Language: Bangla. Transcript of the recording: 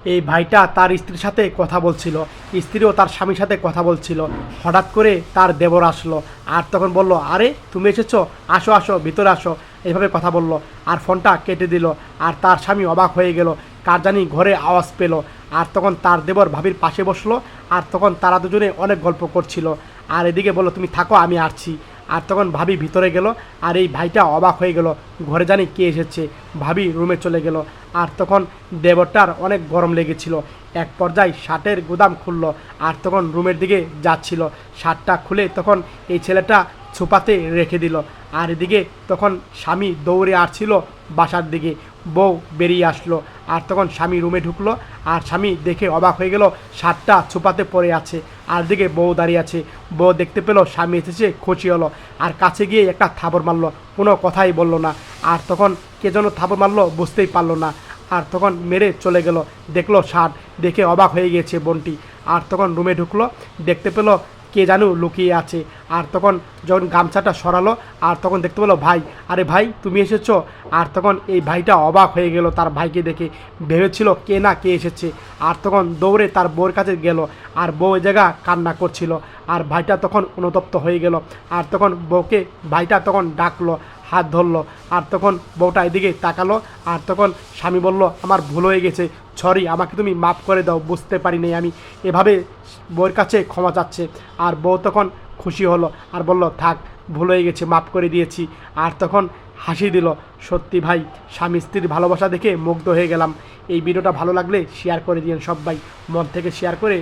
এই ভাইটা তার স্ত্রীর সাথে কথা বলছিল, স্ত্রীও তার স্বামীর সাথে কথা বলছিল। হঠাৎ করে তার দেবর আসলো আর তখন বলল, আরে তুমি এসেছো, আসো আসো ভিতরে আসো, এইভাবে কথা বলল আর ফোনটা কেটে দিল। আর তার স্বামী অবাক হয়ে গেল, কার জানি ঘরে আওয়াজ পেল। আর তখন তার দেবর ভাবির পাশে বসলো আর তখন তারা দুজনে অনেক গল্প করছিল। আর এদিকে বললো, তুমি থাকো আমি আসছি। আর তখন ভাবি ভিতরে গেল আর এই ভাইটা অবাক হয়ে গেল, ঘরে জানি কে এসেছে। ভাবি রুমে চলে গেল আর তখন দেবরটার অনেক গরম লেগেছিল। এক পর্যায়ে শার্টের গুদাম খুললো আর তখন রুমের দিকে যাচ্ছিল। শার্টটা খুলে তখন এই ছেলেটা ছুপাতে রেখে দিল। আর এদিকে তখন স্বামী দৌড়ে আসছিল বাসার দিকে, বউ বেরিয়ে আসলো আর তখন স্বামী রুমে ঢুকলো আর স্বামী দেখে অবাক হয়ে গেল, শার্টটা ছুপাতে পড়ে আছে। আর দিকে বউ দাঁড়িয়ে আছে। বউ দেখতে পেলো স্বামী এসেছে, খুশি হলো আর কাছে গিয়ে একটা থাপড় মারলো, কোনো কথাই বললো না। আর তখন কে যেন থাপড় মারলো বুঝতেই পারলো না। আর তখন মেরে চলে গেল। দেখলো শার্ট, দেখে অবাক হয়ে গিয়েছে বোনটি। আর তখন রুমে ঢুকলো, দেখতে পেলো কে জানো লুকিয়ে আছে। আর তখন যখন গামছাটা সরালো আর তখন দেখতে পেলো ভাই, আরে ভাই তুমি এসেছো। আর তখন এই ভাইটা অবাক হয়ে গেল তার ভাইকে দেখে, ভেবেছিল কে না কে এসেছে। আর তখন দৌড়ে তার বউয়ের কাছে গেল আর বউ এই জায়গা কান্না করছিল। আর ভাইটা তখন অনুতপ্ত হয়ে গেল। আর তখন বউকে ভাইটা তখন ডাকলো, হাত ধরলো। আর তখন বউটা এদিকে তাকালো আর তখন স্বামী বলল, আমার ভুল হয়ে গেছে, সরি, আমাকে তুমি মাফ করে দাও, বুঝতে পারিনি আমি। এভাবে বউয়ের কাছে ক্ষমা চাচ্ছে। আর বউ তখন খুশি হলো আর বলল, থাক, ভুল হয়ে গেছে, মাফ করে দিয়েছি। আর তখন হাসি দিল। সত্যি ভাই, স্বামী স্ত্রীর ভালোবাসা দেখে মুগ্ধ হয়ে গেলাম। এই ভিডিওটা ভালো লাগলে শেয়ার করে দিন সবাই, মন থেকে শেয়ার করে।